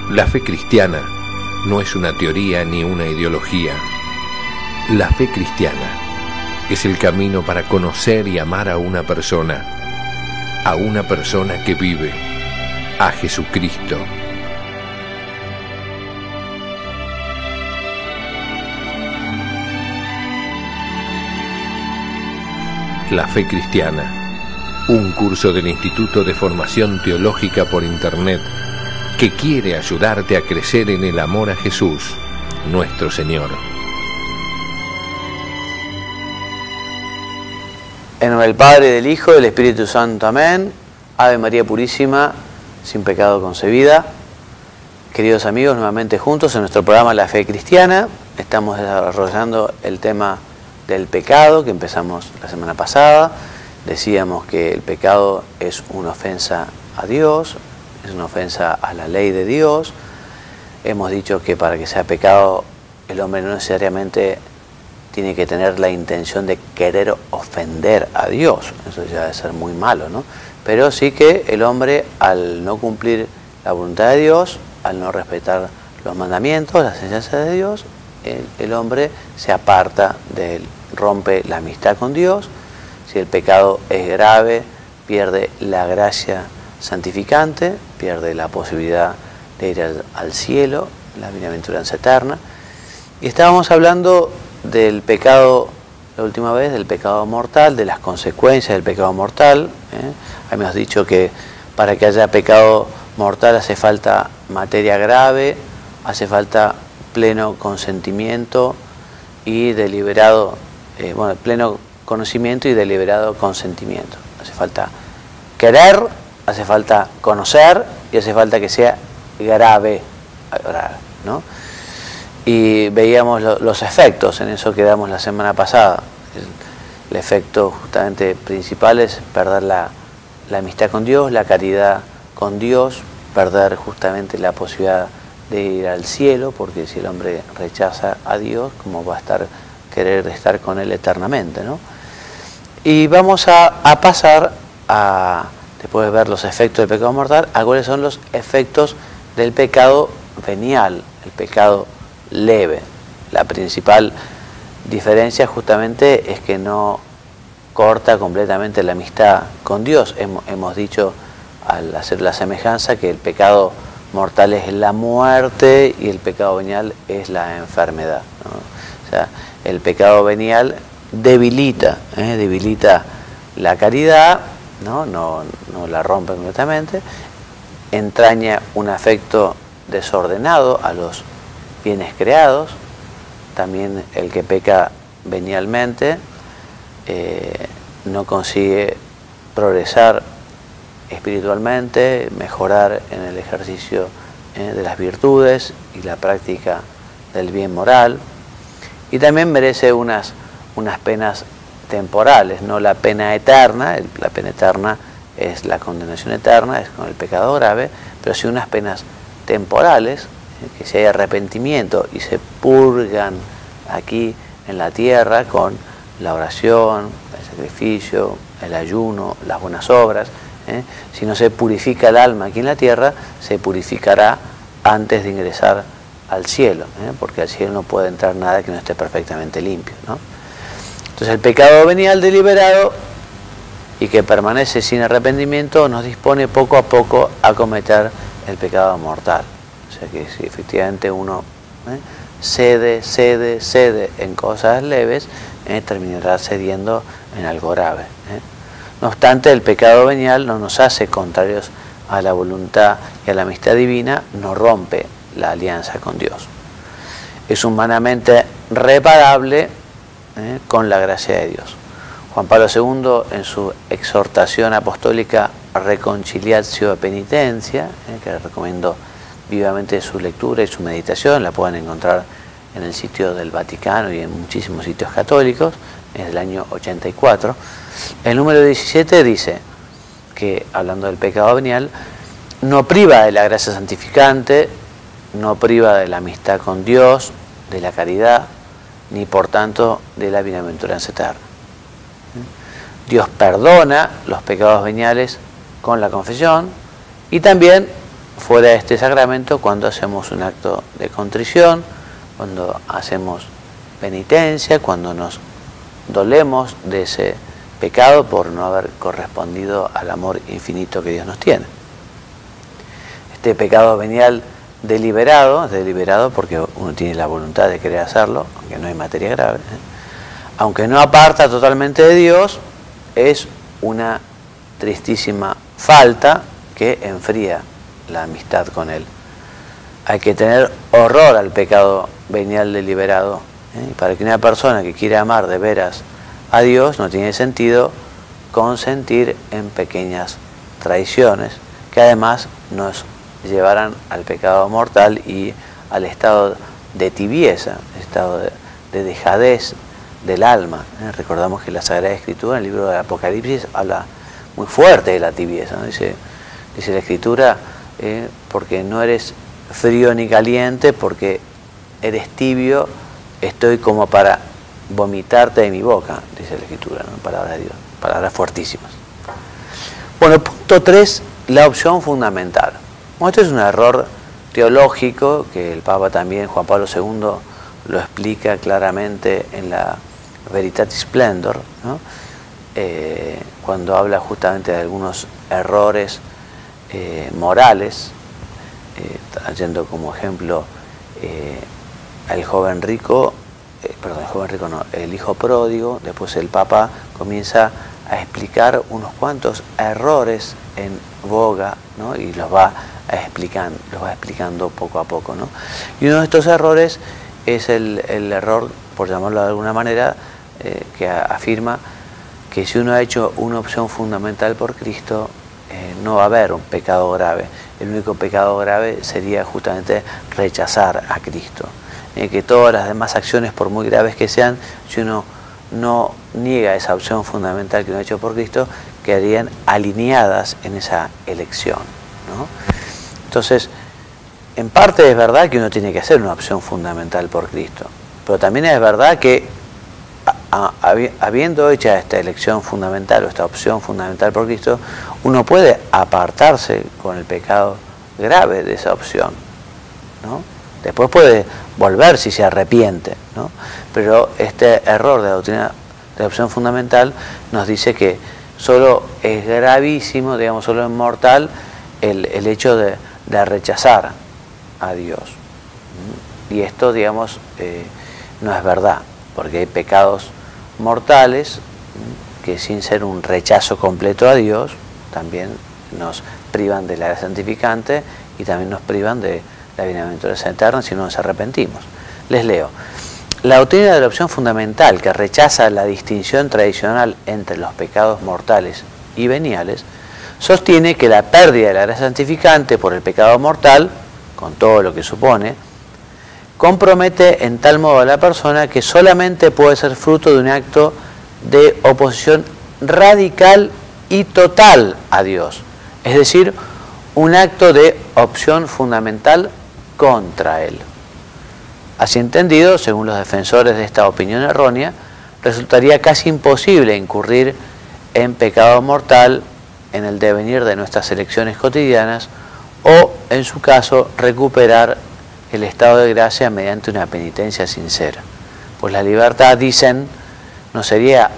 La fe cristiana no es una teoría ni una ideología. La fe cristiana es el camino para conocer y amar a una persona que vive, a Jesucristo. La fe cristiana, un curso del Instituto de Formación Teológica por Internet que quiere ayudarte a crecer en el amor a Jesús, nuestro Señor. En nombre del Padre, del Hijo, del Espíritu Santo. Amén. Ave María Purísima, sin pecado concebida. Queridos amigos, nuevamente juntos en nuestro programa La Fe Cristiana. Estamos desarrollando el tema del pecado que empezamos la semana pasada. Decíamos que el pecado es una ofensa a Dios, es una ofensa a la ley de Dios. Hemos dicho que para que sea pecado el hombre no necesariamente tiene que tener la intención de querer ofender a Dios. Eso ya debe ser muy malo, ¿no? Pero sí que el hombre, al no cumplir la voluntad de Dios, al no respetar los mandamientos, las enseñanzas de Dios, el hombre se aparta de él, rompe la amistad con Dios. Si el pecado es grave, pierde la gracia santificante, pierde la posibilidad de ir al cielo, la bienaventuranza eterna. Y estábamos hablando del pecado, la última vez, del pecado mortal, de las consecuencias del pecado mortal. Habíamos dicho que para que haya pecado mortal hace falta materia grave, hace falta pleno consentimiento y deliberado, pleno conocimiento y deliberado consentimiento. Hace falta querer, hace falta conocer y hace falta que sea grave, ¿no? Y veíamos los efectos, en eso quedamos la semana pasada. El efecto justamente principal es perder la amistad con Dios, la caridad con Dios, perder justamente la posibilidad de ir al cielo, porque si el hombre rechaza a Dios, ¿cómo va a querer estar con Él eternamente, ¿no? Y vamos a pasar después de ver los efectos del pecado mortal, a cuáles son los efectos del pecado venial, el pecado leve. La principal diferencia justamente es que no corta completamente la amistad con Dios. Hemos dicho al hacer la semejanza que el pecado mortal es la muerte y el pecado venial es la enfermedad, ¿no? O sea, el pecado venial debilita la caridad, no la rompe completamente, entraña un afecto desordenado a los bienes creados. También el que peca venialmente no consigue progresar espiritualmente, mejorar en el ejercicio de las virtudes y la práctica del bien moral, y también merece unas penas temporales, no la pena eterna. La pena eterna es la condenación eterna, es con el pecado grave, pero sí unas penas temporales, que si hay arrepentimiento y se purgan aquí en la tierra con la oración, el sacrificio, el ayuno, las buenas obras. Si no se purifica el alma aquí en la tierra, se purificará antes de ingresar al cielo, porque al cielo no puede entrar nada que no esté perfectamente limpio, ¿no? Entonces el pecado venial deliberado y que permanece sin arrepentimiento nos dispone poco a poco a cometer el pecado mortal. O sea que si efectivamente uno cede en cosas leves, terminará cediendo en algo grave. No obstante, el pecado venial no nos hace contrarios a la voluntad y a la amistad divina, no rompe la alianza con Dios. Es humanamente reparable con la gracia de Dios. Juan Pablo II, en su exhortación apostólica Reconciliatio Penitencia, que les recomiendo vivamente su lectura y su meditación, la pueden encontrar en el sitio del Vaticano y en muchísimos sitios católicos, es del año 84. El número 17 dice que, hablando del pecado venial, no priva de la gracia santificante, no priva de la amistad con Dios, de la caridad, ni por tanto de la bienaventuranza eterna. Dios perdona los pecados veniales con la confesión y también fuera de este sacramento cuando hacemos un acto de contrición, cuando hacemos penitencia, cuando nos dolemos de ese pecado por no haber correspondido al amor infinito que Dios nos tiene. Este pecado venial deliberado, es deliberado porque uno tiene la voluntad de querer hacerlo, aunque no hay materia grave, aunque no aparta totalmente de Dios, es una tristísima falta que enfría la amistad con Él. Hay que tener horror al pecado venial deliberado. Para que una persona que quiere amar de veras a Dios no tiene sentido consentir en pequeñas traiciones que además nos llevarán al pecado mortal y al estado de tibieza, estado de dejadez del alma. Recordamos que la Sagrada Escritura, en el libro del Apocalipsis, habla muy fuerte de la tibieza, ¿no? Dice la Escritura, porque no eres frío ni caliente, porque eres tibio, estoy como para vomitarte de mi boca, dice la Escritura, ¿no? Palabras de Dios, palabras fuertísimas. Bueno, punto 3, la opción fundamental. Bueno, esto es un error teológico que el Papa también, Juan Pablo II, lo explica claramente en la Veritatis Splendor, ¿no? Cuando habla justamente de algunos errores morales, trayendo como ejemplo el hijo pródigo. Después el Papa comienza a explicar unos cuantos errores en boga, ¿no? Y los va explicando poco a poco, ¿no? Y uno de estos errores es el error, por llamarlo de alguna manera, que afirma que si uno ha hecho una opción fundamental por Cristo, no va a haber un pecado grave. El único pecado grave sería justamente rechazar a Cristo. Que todas las demás acciones, por muy graves que sean, si uno no niega esa opción fundamental que uno ha hecho por Cristo, quedarían alineadas en esa elección, ¿no? Entonces, en parte es verdad que uno tiene que hacer una opción fundamental por Cristo, pero también es verdad que habiendo hecho esta elección fundamental o esta opción fundamental por Cristo, uno puede apartarse con el pecado grave de esa opción, ¿no? Después puede volver si se arrepiente, ¿no? Pero este error de la doctrina de la opción fundamental nos dice que solo es gravísimo, digamos, solo es mortal el hecho de rechazar a Dios. Y esto, digamos, no es verdad, porque hay pecados mortales que sin ser un rechazo completo a Dios, también nos privan de la gracia santificante y también nos privan de la bienaventuranza eterna si no nos arrepentimos. Les leo. La doctrina de la opción fundamental, que rechaza la distinción tradicional entre los pecados mortales y veniales, sostiene que la pérdida de la gracia santificante por el pecado mortal, con todo lo que supone, compromete en tal modo a la persona que solamente puede ser fruto de un acto de oposición radical y total a Dios, es decir, un acto de opción fundamental contra Él. Así entendido, según los defensores de esta opinión errónea, resultaría casi imposible incurrir en pecado mortal en el devenir de nuestras elecciones cotidianas o, en su caso, recuperar el estado de gracia mediante una penitencia sincera. Pues la libertad, dicen, no sería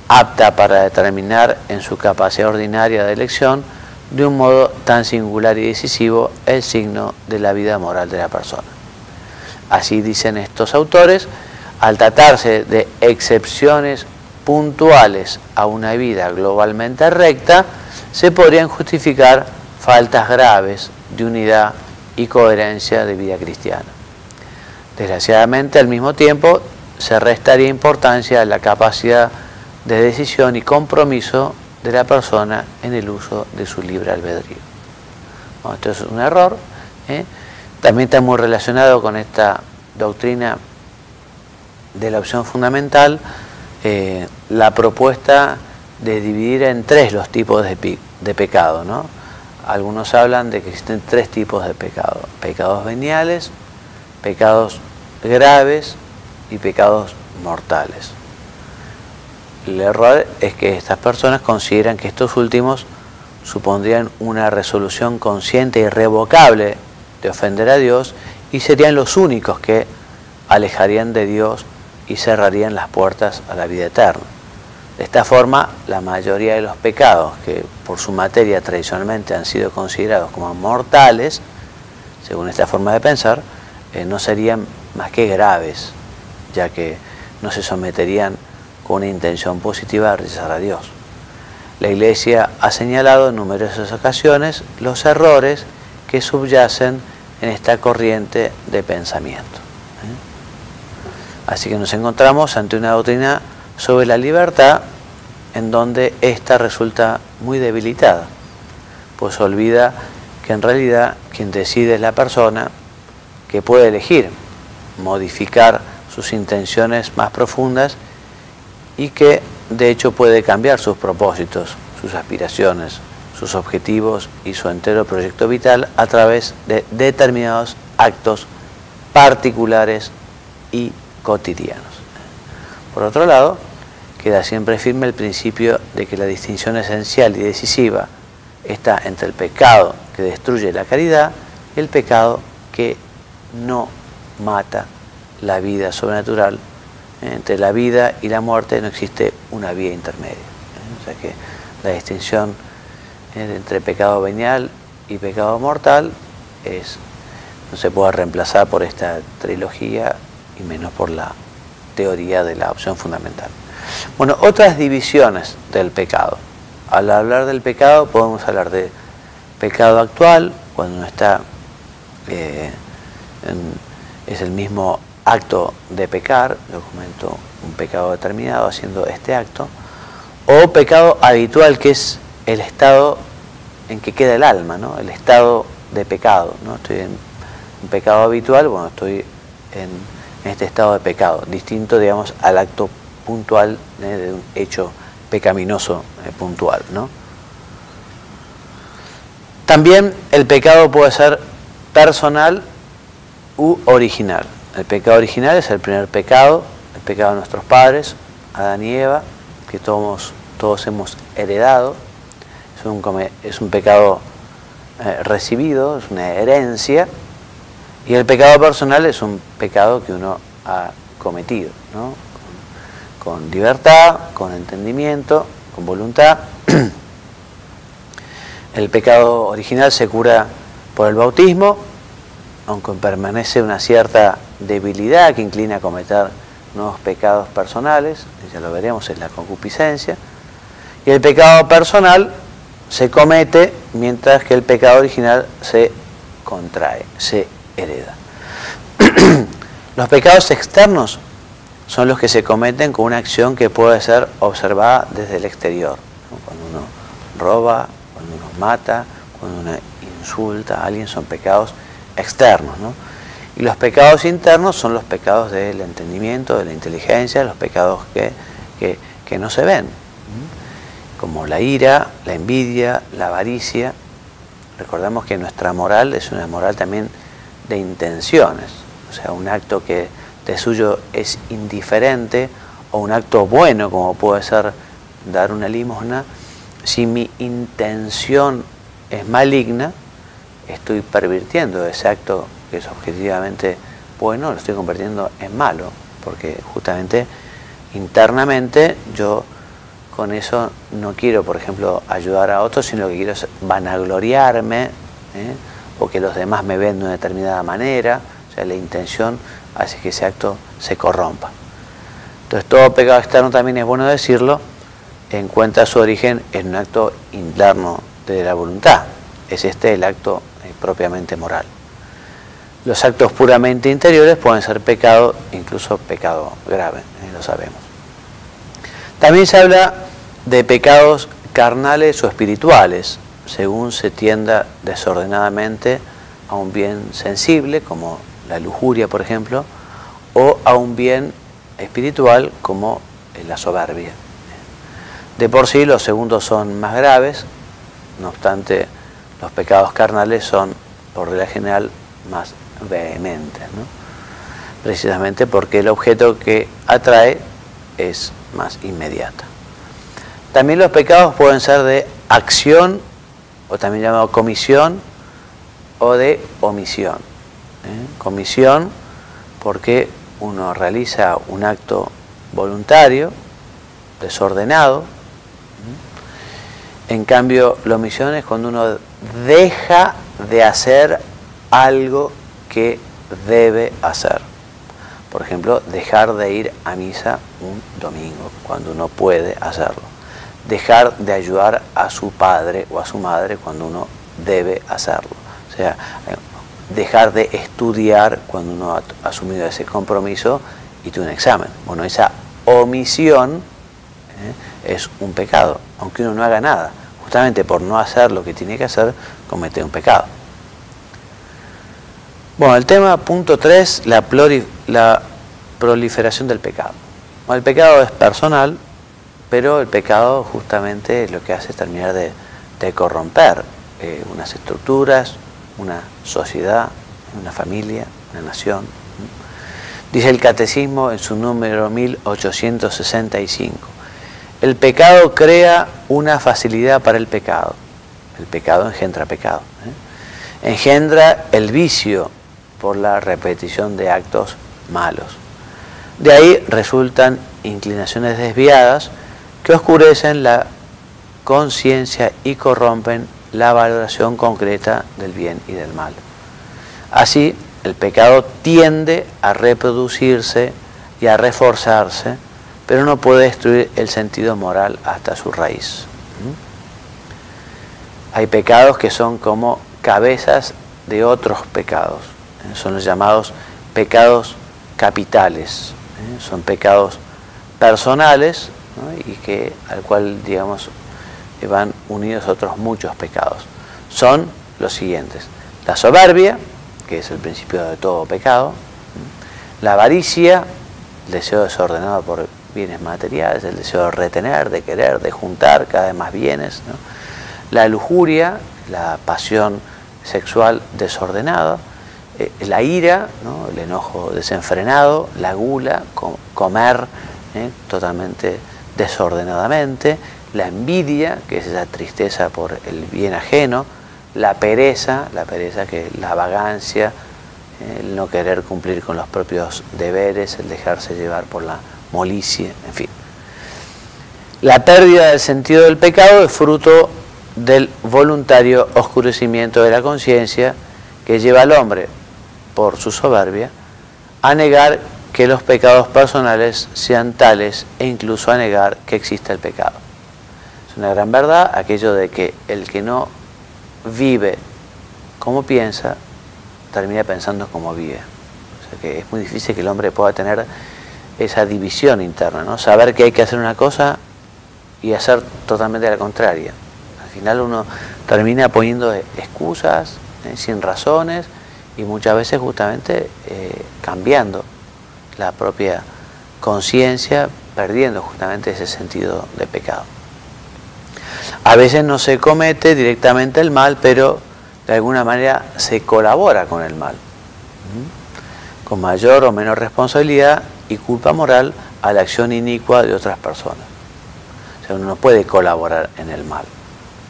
apta para determinar en su capacidad ordinaria de elección de un modo tan singular y decisivo el signo de la vida moral de la persona. Así dicen estos autores, al tratarse de excepciones puntuales a una vida globalmente recta, se podrían justificar faltas graves de unidad y coherencia de vida cristiana. Desgraciadamente, al mismo tiempo, se restaría importancia a la capacidad de decisión y compromiso de la persona en el uso de su libre albedrío. Bueno, esto es un error, También está muy relacionado con esta doctrina de la opción fundamental, la propuesta de dividir en tres los tipos de pecado, ¿no? Algunos hablan de que existen tres tipos de pecado: pecados veniales, pecados graves y pecados mortales. El error es que estas personas consideran que estos últimos supondrían una resolución consciente e irrevocable de ofender a Dios y serían los únicos que alejarían de Dios y cerrarían las puertas a la vida eterna. De esta forma, la mayoría de los pecados que por su materia tradicionalmente han sido considerados como mortales, según esta forma de pensar, no serían más que graves, ya que no se someterían con una intención positiva a rechazar a Dios. La Iglesia ha señalado en numerosas ocasiones los errores que subyacen en esta corriente de pensamiento. Así que nos encontramos ante una doctrina sobre la libertad en donde ésta resulta muy debilitada, pues olvida que en realidad quien decide es la persona, que puede elegir modificar sus intenciones más profundas y que de hecho puede cambiar sus propósitos, sus aspiraciones, sus objetivos y su entero proyecto vital a través de determinados actos particulares y cotidianos. Por otro lado, queda siempre firme el principio de que la distinción esencial y decisiva está entre el pecado que destruye la caridad y el pecado que no mata la vida sobrenatural. Entre la vida y la muerte no existe una vía intermedia. O sea que la distinción entre pecado venial y pecado mortal no se puede reemplazar por esta trilogía y menos por la teoría de la opción fundamental. Bueno, otras divisiones del pecado. Al hablar del pecado podemos hablar de pecado actual, cuando no está, es el mismo acto de pecar, yo comento un pecado determinado haciendo este acto, o pecado habitual, que es el estado en que queda el alma, ¿no? El estado de pecado, ¿no? Estoy en un pecado habitual, bueno, estoy en este estado de pecado, distinto, digamos, al acto puntual de un hecho pecaminoso puntual, ¿no? También el pecado puede ser personal u original. El pecado original es el primer pecado, el pecado de nuestros padres, Adán y Eva, que todos hemos heredado. Es un pecado recibido, es una herencia, y el pecado personal es un pecado que uno ha cometido, ¿no? Con libertad, con entendimiento, con voluntad. El pecado original se cura por el bautismo, aunque permanece una cierta debilidad que inclina a cometer nuevos pecados personales, ya lo veremos, es la concupiscencia. Y el pecado personal se comete mientras que el pecado original se contrae, se hereda. Los pecados externos son los que se cometen con una acción que puede ser observada desde el exterior, ¿no? Cuando uno roba, cuando uno mata, cuando uno insulta a alguien, son pecados externos, ¿no? Y los pecados internos son los pecados del entendimiento, de la inteligencia, los pecados que no se ven, como la ira, la envidia, la avaricia. Recordemos que nuestra moral es una moral también de intenciones, o sea, un acto que de suyo es indiferente, o un acto bueno como puede ser dar una limosna. Si mi intención es maligna, estoy pervirtiendo ese acto que es objetivamente bueno, lo estoy convirtiendo en malo, porque justamente internamente yo con eso no quiero, por ejemplo, ayudar a otros, sino que quiero vanagloriarme, o que los demás me ven de una determinada manera. O sea, la intención hace que ese acto se corrompa. Entonces, todo pecado externo, también es bueno decirlo, encuentra su origen en un acto interno de la voluntad. Es el acto propiamente moral. Los actos puramente interiores pueden ser pecado, incluso pecado grave, lo sabemos. También se habla de pecados carnales o espirituales, según se tienda desordenadamente a un bien sensible, como la lujuria, por ejemplo, o a un bien espiritual, como la soberbia. De por sí, los segundos son más graves, no obstante, los pecados carnales son, por regla general, más vehementes, ¿no? Precisamente porque el objeto que atrae es más inmediata. También los pecados pueden ser de acción o también llamado comisión o de omisión. Comisión porque uno realiza un acto voluntario, desordenado. En cambio, la omisión es cuando uno deja de hacer algo que debe hacer. Por ejemplo, dejar de ir a misa un domingo, cuando uno puede hacerlo. Dejar de ayudar a su padre o a su madre cuando uno debe hacerlo. O sea, dejar de estudiar cuando uno ha asumido ese compromiso y tiene un examen. Bueno, esa omisión es un pecado, aunque uno no haga nada. Justamente por no hacer lo que tiene que hacer, comete un pecado. Bueno, el tema punto 3, la proliferación del pecado. Bueno, el pecado es personal, pero el pecado justamente lo que hace es terminar de corromper unas estructuras, una sociedad, una familia, una nación. Dice el Catecismo en su número 1865, el pecado crea una facilidad para el pecado. El pecado engendra pecado. Engendra el vicio por la repetición de actos malos. De ahí resultan inclinaciones desviadas que oscurecen la conciencia y corrompen la valoración concreta del bien y del mal. Así, el pecado tiende a reproducirse y a reforzarse, pero no puede destruir el sentido moral hasta su raíz. Hay pecados que son como cabezas de otros pecados. Son los llamados pecados capitales. Son pecados personales, ¿no? Y al cual, digamos, van unidos otros muchos pecados. Son los siguientes: la soberbia, que es el principio de todo pecado; la avaricia, el deseo desordenado por bienes materiales, el deseo de retener, de querer, de juntar cada vez más bienes, ¿no? La lujuria, la pasión sexual desordenada; la ira, ¿no? El enojo desenfrenado; la gula, comer totalmente desordenadamente; la envidia, que es esa tristeza por el bien ajeno; la pereza que es la vagancia, el no querer cumplir con los propios deberes, el dejarse llevar por la molicie, en fin. La pérdida del sentido del pecado es fruto del voluntario oscurecimiento de la conciencia que lleva al hombre, por su soberbia, a negar que los pecados personales sean tales e incluso a negar que exista el pecado. Es una gran verdad aquello de que el que no vive como piensa, termina pensando como vive. O sea que es muy difícil que el hombre pueda tener esa división interna, ¿no? Saber que hay que hacer una cosa y hacer totalmente la contraria. Al final uno termina poniendo excusas, sin razones, y muchas veces justamente cambiando la propia conciencia, perdiendo justamente ese sentido de pecado. A veces no se comete directamente el mal, pero de alguna manera se colabora con el mal, con mayor o menor responsabilidad y culpa moral a la acción inicua de otras personas. O sea, uno no puede colaborar en el mal.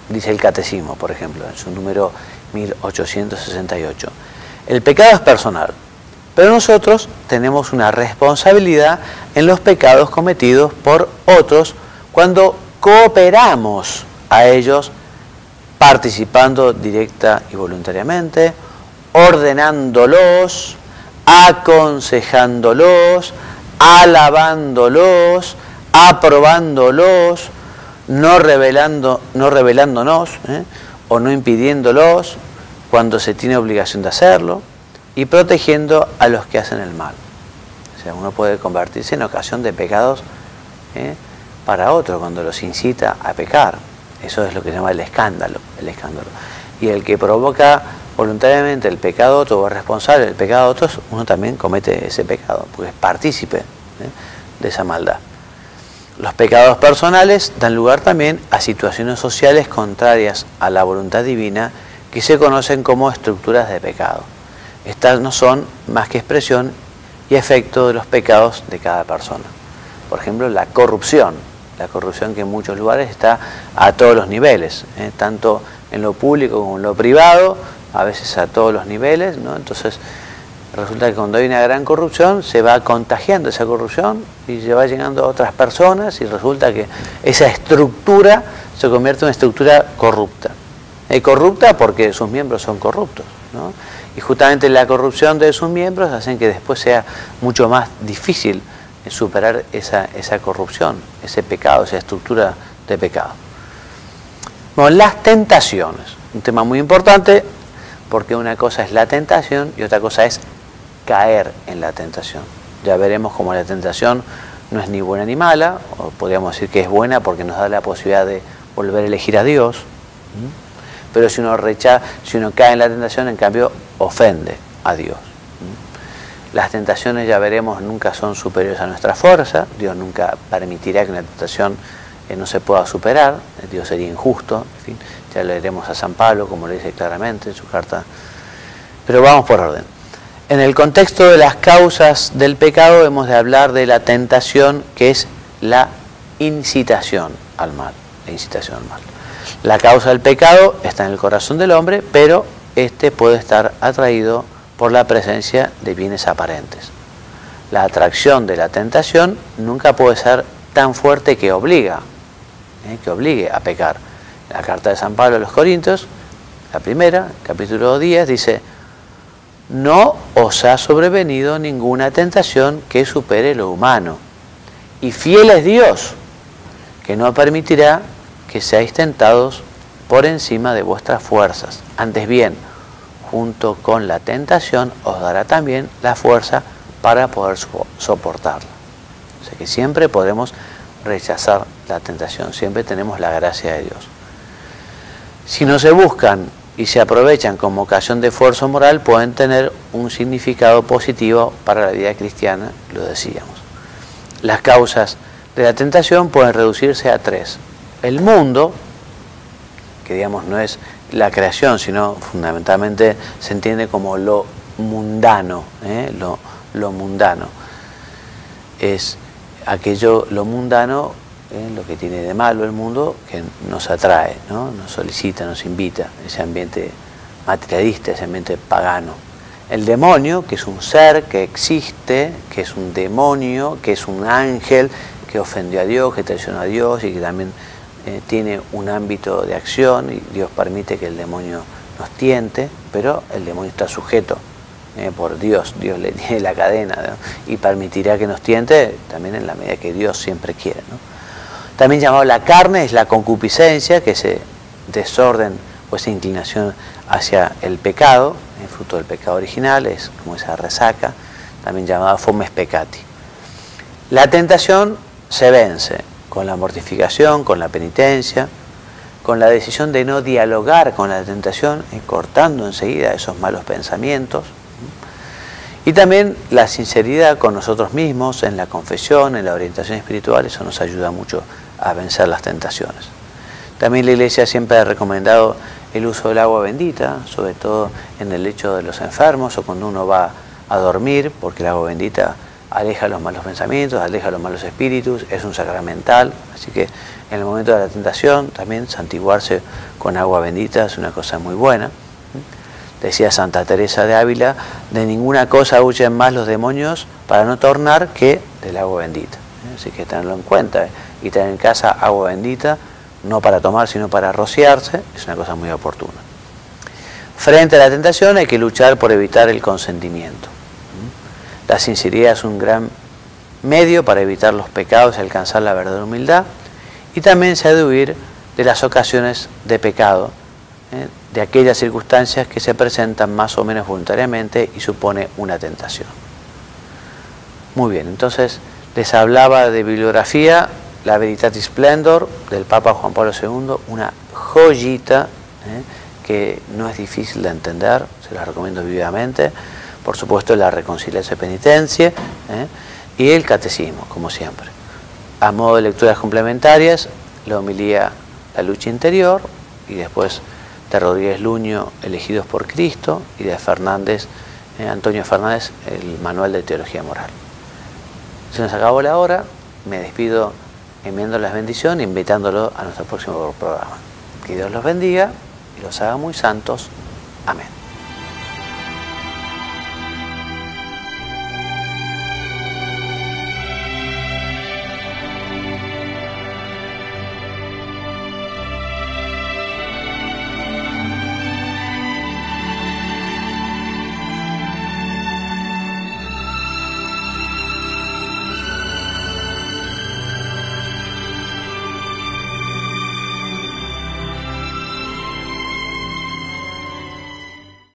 Dice el Catecismo, por ejemplo, en su número 1868. El pecado es personal, pero nosotros tenemos una responsabilidad en los pecados cometidos por otros cuando cooperamos a ellos, participando directa y voluntariamente, ordenándolos, aconsejándolos, alabándolos, aprobándolos, no rebelándonos o no impidiéndolos cuando se tiene obligación de hacerlo, y protegiendo a los que hacen el mal. O sea, uno puede convertirse en ocasión de pecados para otro cuando los incita a pecar. Eso es lo que se llama el escándalo. Y el que provoca voluntariamente el pecado de otro o es responsable del pecado de otros, uno también comete ese pecado, porque es partícipe de esa maldad. Los pecados personales dan lugar también a situaciones sociales contrarias a la voluntad divina que se conocen como estructuras de pecado. Estas no son más que expresión y efecto de los pecados de cada persona. Por ejemplo, la corrupción que en muchos lugares está a todos los niveles, tanto en lo público como en lo privado, a veces a todos los niveles, ¿no? Entonces resulta que cuando hay una gran corrupción se va contagiando esa corrupción y se va llegando a otras personas y resulta que esa estructura se convierte en una estructura corrupta. Corrupta porque sus miembros son corruptos, ¿no? Y justamente la corrupción de sus miembros hacen que después sea mucho más difícil superar esa corrupción, ese pecado, esa estructura de pecado. Bueno, las tentaciones, un tema muy importante porque una cosa es la tentación y otra cosa es caer en la tentación. Ya veremos cómo la tentación no es ni buena ni mala, o podríamos decir que es buena porque nos da la posibilidad de volver a elegir a Dios. Pero si uno cae en la tentación, en cambio, ofende a Dios. Las tentaciones, ya veremos, nunca son superiores a nuestra fuerza. Dios nunca permitirá que una tentación no se pueda superar. Dios sería injusto. En fin, ya leeremos a San Pablo, como le dice claramente en su carta. Pero vamos por orden. En el contexto de las causas del pecado, hemos de hablar de la tentación, que es la incitación al mal. La incitación al mal. La causa del pecado está en el corazón del hombre, pero este puede estar atraído por la presencia de bienes aparentes. La atracción de la tentación nunca puede ser tan fuerte que obligue a pecar. La carta de San Pablo a los Corintios, la primera, capítulo 10, dice: no os ha sobrevenido ninguna tentación que supere lo humano, y fiel es Dios, que no permitirá que seáis tentados por encima de vuestras fuerzas. Antes bien, junto con la tentación os dará también la fuerza para poder soportarla. O sea que siempre podemos rechazar la tentación, siempre tenemos la gracia de Dios. Si no se buscan y se aprovechan como ocasión de esfuerzo moral, pueden tener un significado positivo para la vida cristiana, lo decíamos. Las causas de la tentación pueden reducirse a tres. El mundo, que digamos no es la creación, sino fundamentalmente se entiende como lo mundano, lo mundano. Es aquello, lo mundano, lo que tiene de malo el mundo, que nos atrae, ¿no? Nos solicita, nos invita, ese ambiente materialista, ese ambiente pagano. El demonio, que es un ser que existe, que es un demonio, que es un ángel, que ofendió a Dios, que traicionó a Dios y que también tiene un ámbito de acción, y Dios permite que el demonio nos tiente, pero el demonio está sujeto por Dios. Dios le tiene la cadena, ¿no? Y permitirá que nos tiente también en la medida que Dios siempre quiere, ¿no? También llamado la carne es la concupiscencia, que es ese desorden o esa inclinación hacia el pecado, el fruto del pecado original, es como esa resaca, también llamada fomes peccati. La tentación se vence con la mortificación, con la penitencia, con la decisión de no dialogar con la tentación, cortando enseguida esos malos pensamientos. Y también la sinceridad con nosotros mismos, en la confesión, en la orientación espiritual, eso nos ayuda mucho a vencer las tentaciones. También la Iglesia siempre ha recomendado el uso del agua bendita, sobre todo en el lecho de los enfermos o cuando uno va a dormir, porque el agua bendita aleja los malos pensamientos, aleja los malos espíritus, es un sacramental, así que en el momento de la tentación también santiguarse con agua bendita es una cosa muy buena. Decía Santa Teresa de Ávila: de ninguna cosa huyen más los demonios para no tornar que del agua bendita. Así que tenerlo en cuenta y tener en casa agua bendita, no para tomar sino para rociarse, es una cosa muy oportuna. Frente a la tentación hay que luchar por evitar el consentimiento. La sinceridad es un gran medio para evitar los pecados y alcanzar la verdadera humildad, y también se ha de huir de las ocasiones de pecado, de aquellas circunstancias que se presentan más o menos voluntariamente y supone una tentación. Muy bien, entonces les hablaba de bibliografía, la Veritatis Splendor del Papa Juan Pablo II, una joyita que no es difícil de entender, se la recomiendo vivamente. Por supuesto, la Reconciliación y Penitencia, y el Catecismo, como siempre. A modo de lecturas complementarias, la homilía La lucha interior, y después de Rodríguez Luño, Elegidos por Cristo, y de Fernández, Antonio Fernández, el Manual de Teología Moral. Se nos acabó la hora, me despido enviando las bendiciones, invitándolo a nuestro próximo programa. Que Dios los bendiga y los haga muy santos. Amén.